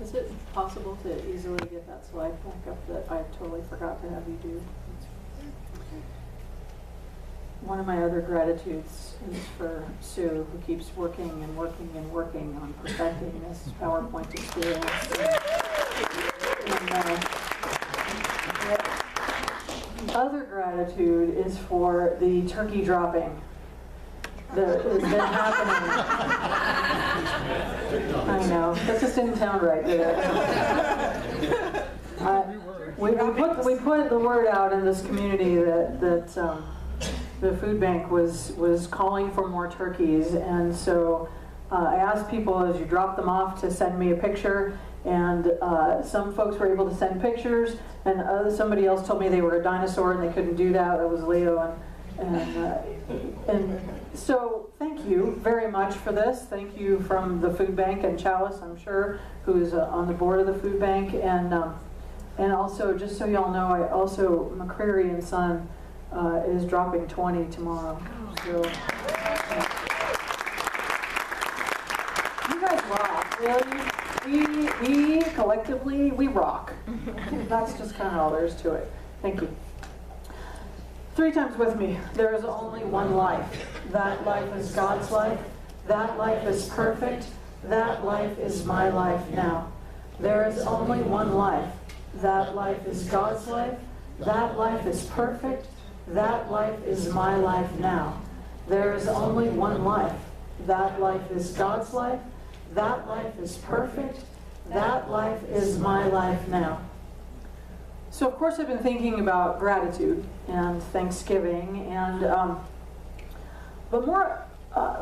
Is it possible to easily get that slide back up that I totally forgot to have you do? One of my other gratitudes is for Sue, who keeps working and working and working on perfecting this PowerPoint experience. Other gratitude is for the turkey dropping that has been happening. I know, that just didn't sound right, did it? We put the word out in this community that the food bank was calling for more turkeys, and so I asked people as you drop them off to send me a picture, and some folks were able to send pictures, and somebody else told me they were a dinosaur and they couldn't do that. That was Leo, and so thank you very much for this. Thank you from the food bank and Chalice, I'm sure, who is on the board of the food bank, and also just so y'all know, I also McCreary and Son is dropping 20 tomorrow. So you guys rock, really. We collectively, we rock. That's just kind of all there is to it. Thank you. 3 times with me. There is only one life. That life is God's life. That life is perfect. That life is my life now. There is only one life. That life is God's life. That life is perfect. That life is my life now. There is only one life. That life is God's life. That life is perfect. That life is my life now. So of course I've been thinking about gratitude and Thanksgiving, and but more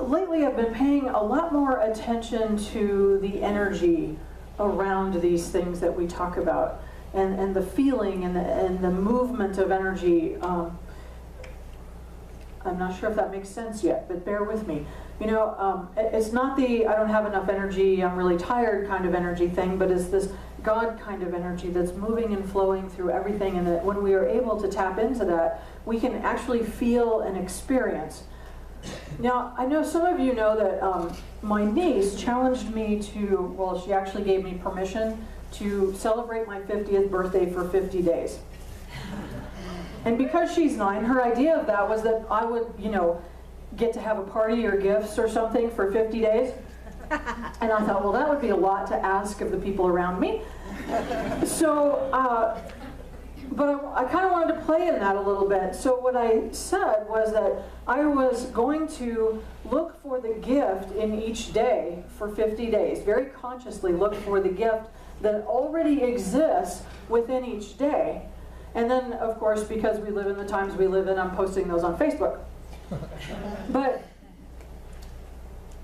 lately I've been paying a lot more attention to the energy around these things that we talk about, and the feeling and the movement of energy. I'm not sure if that makes sense yet, but bear with me. You know, it's not the I don't have enough energy, I'm really tired kind of energy thing, but it's this God kind of energy that's moving and flowing through everything, and that when we are able to tap into that, we can actually feel and experience. Now, I know some of you know that my niece challenged me to, well, she actually gave me permission to celebrate my 50th birthday for 50 days. And because she's 9, her idea of that was that I would, you know, get to have a party or gifts or something for 50 days. And I thought, well, that would be a lot to ask of the people around me. So, but I kind of wanted to play in that a little bit. So what I said was that I was going to look for the gift in each day for 50 days. Very consciously look for the gift that already exists within each day. And then, of course, because we live in the times we live in, I'm posting those on Facebook. But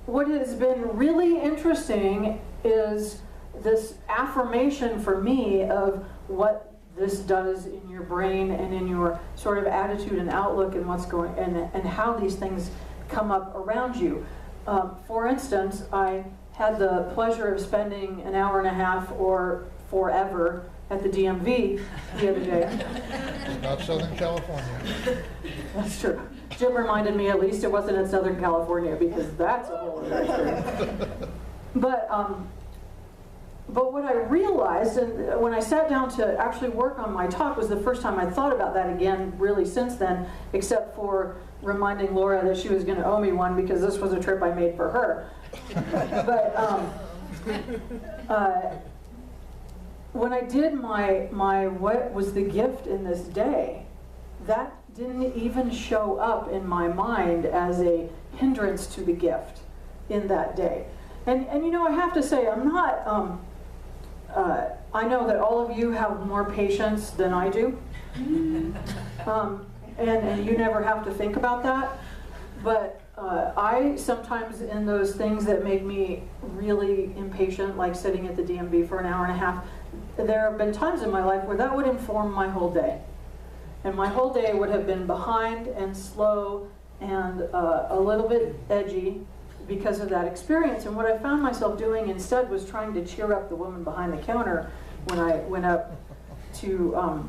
what has been really interesting is this affirmation for me of what this does in your brain and in your sort of attitude and outlook and what's going and how these things come up around you. For instance, I had the pleasure of spending an hour and a half or forever at the DMV the other day. Not Southern California. That's true. Jim reminded me at least it wasn't in Southern California, because that's a whole other experience. But what I realized, and when I sat down to actually work on my talk, was the first time I thought about that again really since then, except for reminding Laura that she was going to owe me one because this was a trip I made for her. But when I did my what was the gift in this day, that didn't even show up in my mind as a hindrance to the gift in that day. And you know, I have to say, I'm not, I know that all of you have more patience than I do. And you never have to think about that. But I sometimes, in those things that make me really impatient, like sitting at the DMV for an hour and a half, there have been times in my life where that would inform my whole day. And my whole day would have been behind and slow and a little bit edgy because of that experience. And what I found myself doing instead was trying to cheer up the woman behind the counter when I went up to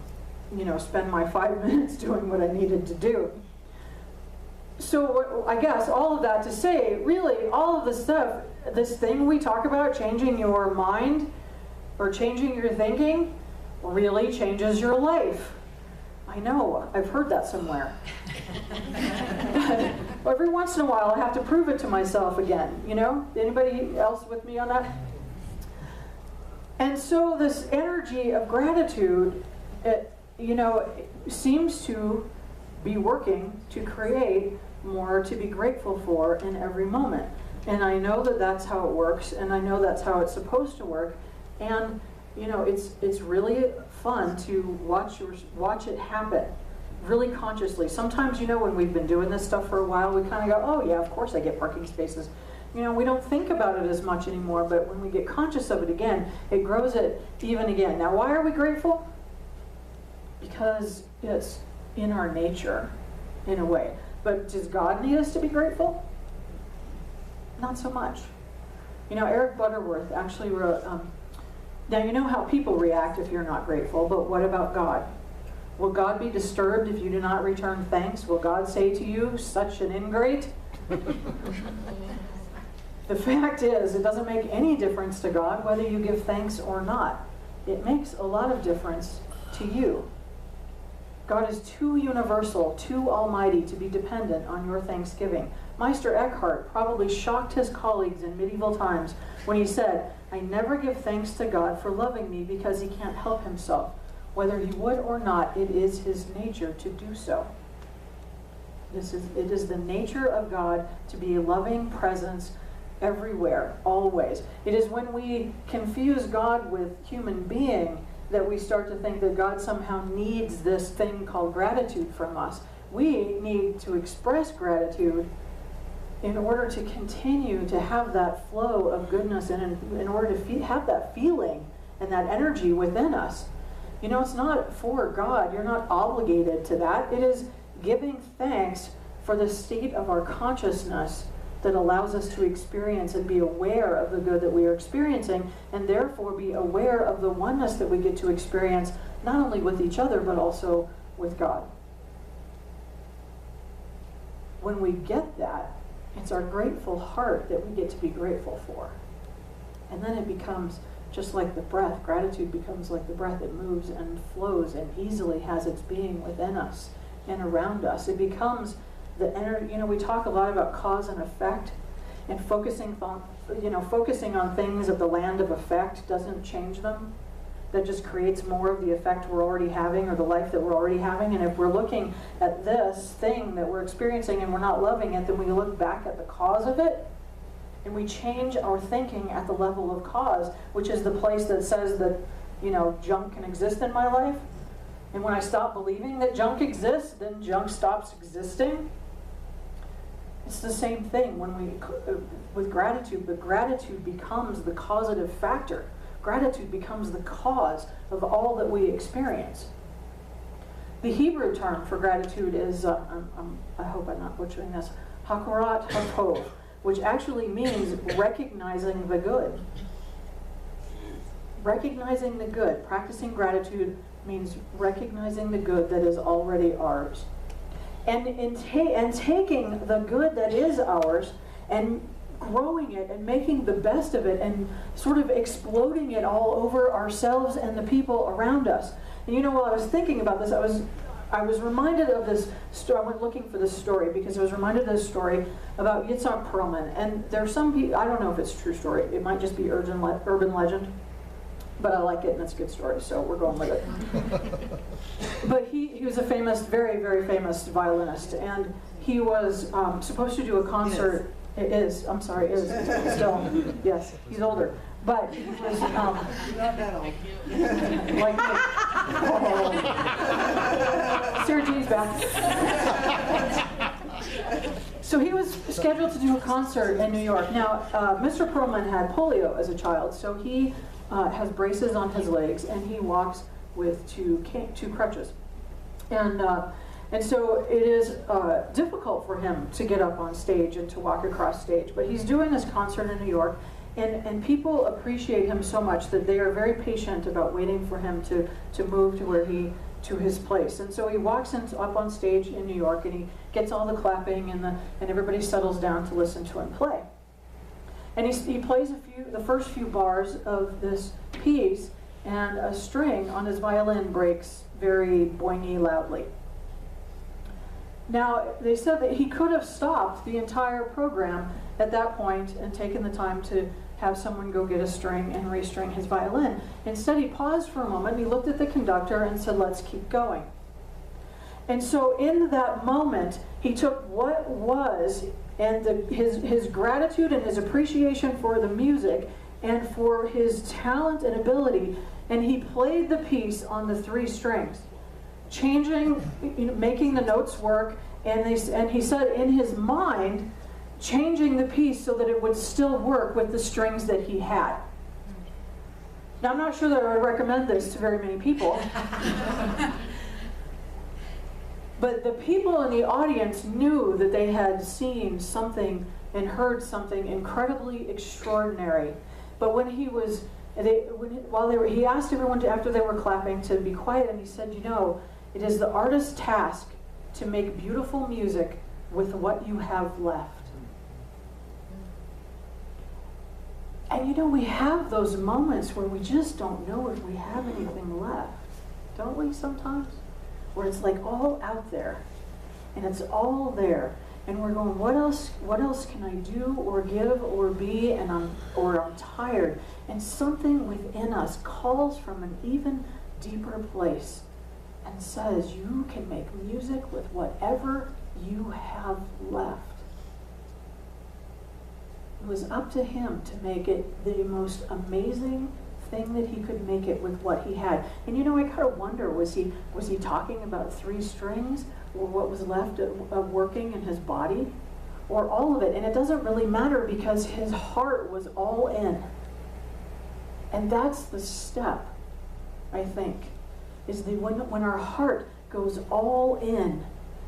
you know, spend my 5 minutes doing what I needed to do. So I guess all of that to say, really, all of the stuff, this thing we talk about, changing your mind, or changing your thinking really changes your life. I know, I've heard that somewhere. But every once in a while I have to prove it to myself again, you know? Anybody else with me on that? And so this energy of gratitude, it seems to be working to create more to be grateful for in every moment. And I know that that's how it works, and I know that's how it's supposed to work. And it's really fun to watch it happen, really consciously. Sometimes, when we've been doing this stuff for a while, we kind of go, oh yeah, of course I get parking spaces. We don't think about it as much anymore, but when we get conscious of it again, it grows it even again. Now, why are we grateful? Because it's in our nature, in a way. But does God need us to be grateful? Not so much. Eric Butterworth actually wrote, now you know how people react if you're not grateful, but what about God? Will God be disturbed if you do not return thanks? Will God say to you, such an ingrate? The fact is, it doesn't make any difference to God whether you give thanks or not. It makes a lot of difference to you. God is too universal, too almighty to be dependent on your thanksgiving. Meister Eckhart probably shocked his colleagues in medieval times when he said, I never give thanks to God for loving me because he can't help himself. Whether he would or not, it is his nature to do so. It is the nature of God to be a loving presence everywhere, always. It is when we confuse God with human being that we start to think that God somehow needs this thing called gratitude from us. We need to express gratitude in order to continue to have that flow of goodness and in order to have that feeling and that energy within us. It's not for God. You're not obligated to that. It is giving thanks for the state of our consciousness that allows us to experience and be aware of the good that we are experiencing, and therefore be aware of the oneness that we get to experience, not only with each other, but also with God. When we get that, it's our grateful heart that we get to be grateful for. And then it becomes just like the breath. Gratitude becomes like the breath. It moves and flows and easily has its being within us and around us. It becomes the energy. We talk a lot about cause and effect, and focusing on things of the land of effect doesn't change them. That just creates more of the effect we're already having, or the life that we're already having. And if we're looking at this thing that we're experiencing and we're not loving it, then we look back at the cause of it, and we change our thinking at the level of cause, which is the place that says that, junk can exist in my life. And when I stop believing that junk exists, then junk stops existing. It's the same thing with gratitude, but gratitude becomes the causative factor. Gratitude becomes the cause of all that we experience. The Hebrew term for gratitude is, I hope I'm not butchering this, hakarat hatov, which actually means recognizing the good. Recognizing the good. Practicing gratitude means recognizing the good that is already ours. And taking the good that is ours and growing it and making the best of it and sort of exploding it all over ourselves and the people around us. And while I was thinking about this, I was reminded of this story. I went looking for this story because I was reminded of this story about Yitzhak Perlman. And there's some people, I don't know if it's a true story. It might just be urban legend. But I like it, and it's a good story, so we're going with it. But he was a famous, very, very famous violinist, and he was supposed to do a concert. Is still, yes, he's older. But he was, Not that old. like me. Sarah Jean's back. So he was scheduled to do a concert in New York. Now, Mr. Perlman had polio as a child, so he has braces on his legs, and he walks with two crutches. And so it is difficult for him to get up on stage and to walk across stage. But he's doing this concert in New York, and people appreciate him so much that they are very patient about waiting for him to move to his place. And so he walks up on stage in New York, and he gets all the clapping, and everybody settles down to listen to him play. And he plays the first few bars of this piece, and a string on his violin breaks very boingy loudly. Now, they said that he could have stopped the entire program at that point and taken the time to have someone go get a string and restring his violin. Instead, he paused for a moment, he looked at the conductor and said, "Let's keep going." And so in that moment, he took what was, and his gratitude and his appreciation for the music and for his talent and ability, and he played the piece on the 3 strings, changing, making the notes work, and he said in his mind, changing the piece so that it would still work with the strings that he had. Now, I'm not sure that I would recommend this to very many people. But the people in the audience knew that they had seen something and heard something incredibly extraordinary. But when he asked everyone after they were clapping to be quiet, and he said, it is the artist's task to make beautiful music with what you have left. And we have those moments where we just don't know if we have anything left, don't we sometimes? Where it's like all out there, and it's all there, and we're going, what else can I do or give or be, and I'm tired. And something within us calls from an even deeper place and says, you can make music with whatever you have left. It was up to him to make it the most amazing thing that he could make it with what he had. And I kind of wonder, was he talking about 3 strings, or what was left of working in his body, or all of it? And it doesn't really matter, because his heart was all in. And that's the step, I think, is when our heart goes all in,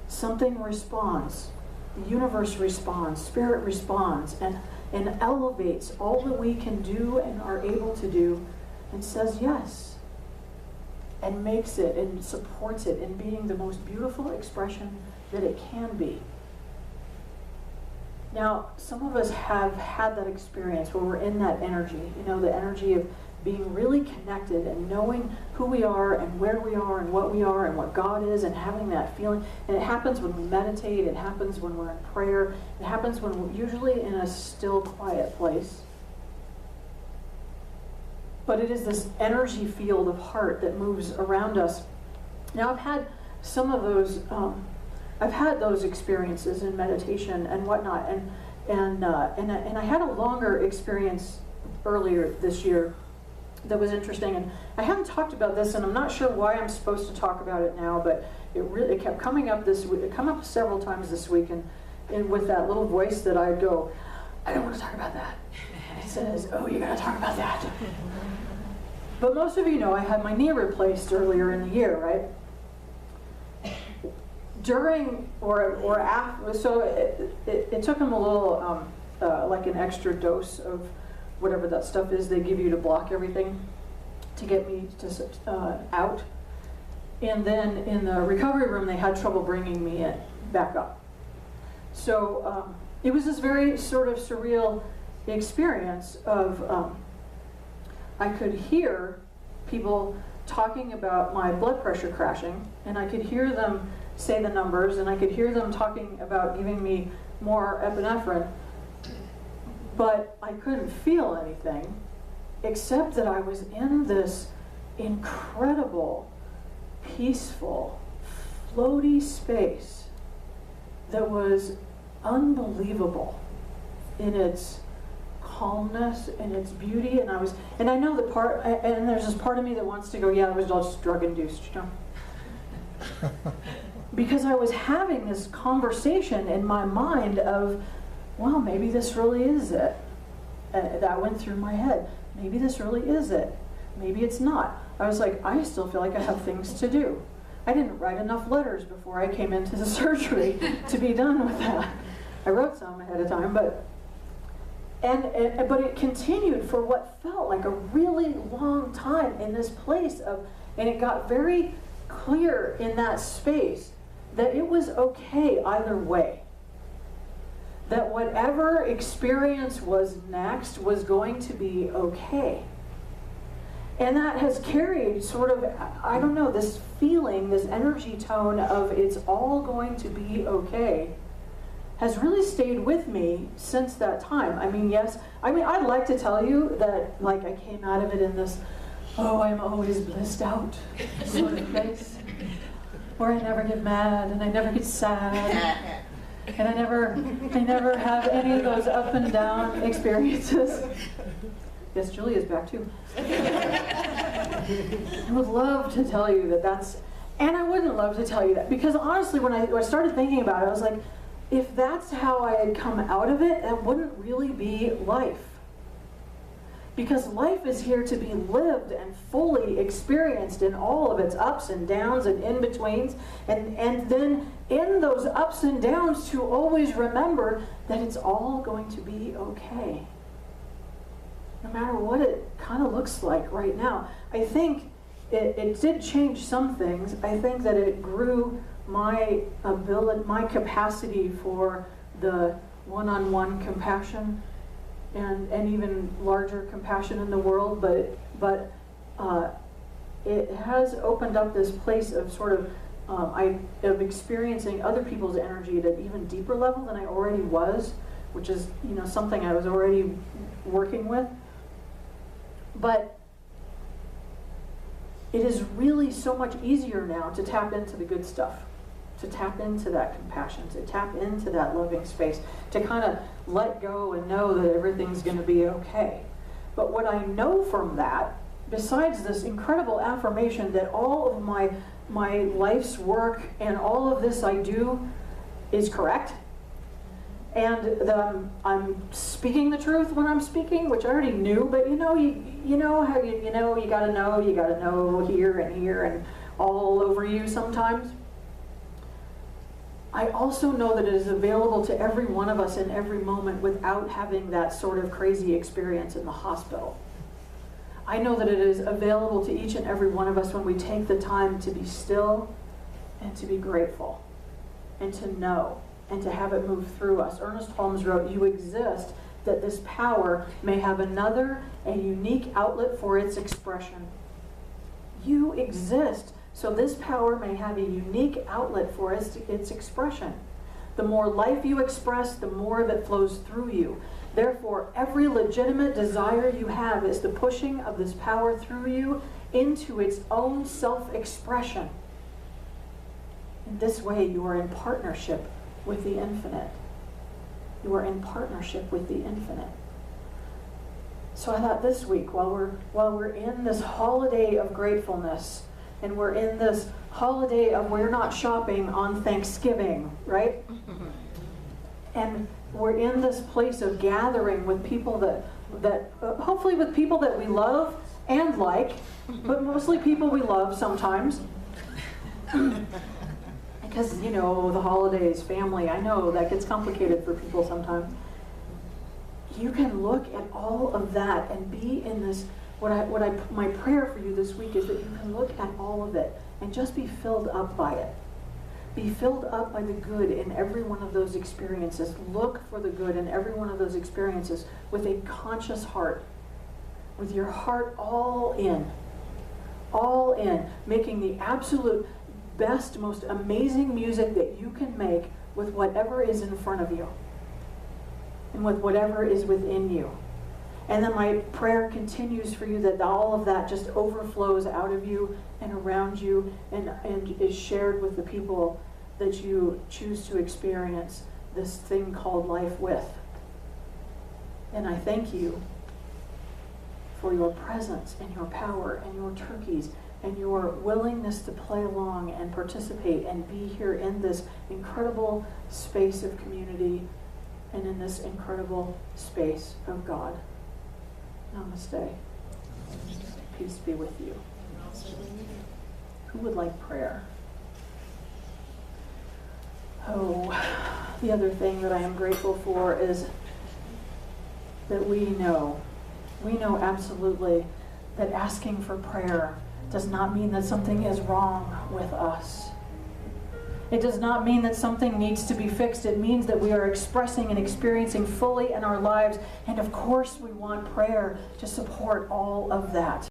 something responds. The universe responds, spirit responds, and elevates all that we can do and are able to do, and says yes, and makes it and supports it in being the most beautiful expression that it can be. Now, some of us have had that experience where we're in that energy, the energy of being really connected and knowing who we are and where we are and what God is, and having that feeling. And it happens when we meditate, it happens when we're in prayer, it happens when we're usually in a still, quiet place. But it is this energy field of heart that moves around us. Now, I've had some of those, I've had those experiences in meditation and whatnot, and I had a longer experience earlier this year that was interesting, and I haven't talked about this, and I'm not sure why I'm supposed to talk about it now, but it kept coming up this week. It came up several times this week, and with that little voice that I'd go, I don't want to talk about that. And it says, oh, you got to talk about that. But most of you know I had my knee replaced earlier in the year, right? During or after, so it took them a little, like an extra dose of whatever that stuff is they give you to block everything, to get me out. And then in the recovery room, they had trouble bringing me back up. So it was this very sort of surreal experience of, I could hear people talking about my blood pressure crashing, and I could hear them say the numbers, and I could hear them talking about giving me more epinephrine, but I couldn't feel anything, except that I was in this incredible, peaceful, floaty space that was unbelievable in its calmness and its beauty. And I know that and there's this part of me that wants to go, yeah, it was all just drug induced, because I was having this conversation in my mind of, well, maybe this really is it. That went through my head. Maybe this really is it. Maybe it's not. I was like, I still feel like I have things to do. I didn't write enough letters before I came into the surgery to be done with that. I wrote some ahead of time, but it continued for what felt like a really long time in this place of, and it got very clear in that space that it was okay either way. That whatever experience was next was going to be okay. And that has carried sort of, I don't know, this feeling, this energy tone of it's all going to be okay, has really stayed with me since that time. I mean, yes, I'd like to tell you that, like, I came out of it in this, oh, I'm always blissed out sort of place, where I never get mad and I never get sad, and I never have any of those up and down experiences. Yes, Julia's back too. I would love to tell you that that's, and I wouldn't love to tell you that, because honestly, when I started thinking about it, I was like, if that's how I had come out of it, that wouldn't really be life. Because life is here to be lived and fully experienced in all of its ups and downs and in-betweens, and then in those ups and downs to always remember that it's all going to be okay. No matter what it kind of looks like right now. I think it did change some things. I think that it grew my ability, my capacity for the one-on-one compassion and even larger compassion in the world, but it has opened up this place of sort of of experiencing other people's energy at an even deeper level than I already was, which is, you know, something I was already working with. But it is really so much easier now to tap into the good stuff, to tap into that compassion, to tap into that loving space, to kind of let go and know that everything's going to be okay. But what I know from that, besides this incredible affirmation that all of my life's work and all of this I do is correct, and that I'm speaking the truth when I'm speaking, which I already knew, but you know how you gotta know here and all over you sometimes. I also know that it is available to every one of us in every moment without having that sort of crazy experience in the hospital. I know that it is available to each and every one of us when we take the time to be still and to be grateful and to know and to have it move through us. Ernest Holmes wrote, "You exist that this power may have another and unique outlet for its expression." You exist so this power may have a unique outlet for its expression. The more life you express, the more that flows through you. Therefore, every legitimate desire you have is the pushing of this power through you into its own self-expression. In this way, you are in partnership with the infinite. You are in partnership with the infinite. So I thought this week, while we're in this holiday of gratefulness, and we're in this holiday of we're not shopping on Thanksgiving, right? And we're in this place of gathering with people that hopefully with people that we love and like, but mostly people we love sometimes. Because, you know, the holidays, family, I know that gets complicated for people sometimes. You can look at all of that and be in this, my prayer for you this week is that you can look at all of it and just be filled up by it. Be filled up by the good in every one of those experiences. Look for the good in every one of those experiences with a conscious heart, with your heart all in, making the absolute best, most amazing music that you can make with whatever is in front of you and with whatever is within you. And then my prayer continues for you that all of that just overflows out of you and around you and is shared with the people that you choose to experience this thing called life with. And I thank you for your presence and your power and your turkeys and your willingness to play along and participate and be here in this incredible space of community and in this incredible space of God. Namaste. Peace be with you. Who would like prayer? Oh, the other thing that I am grateful for is that we know absolutely that asking for prayer does not mean that something is wrong with us. It does not mean that something needs to be fixed. It means that we are expressing and experiencing fully in our lives. And of course, we want prayer to support all of that.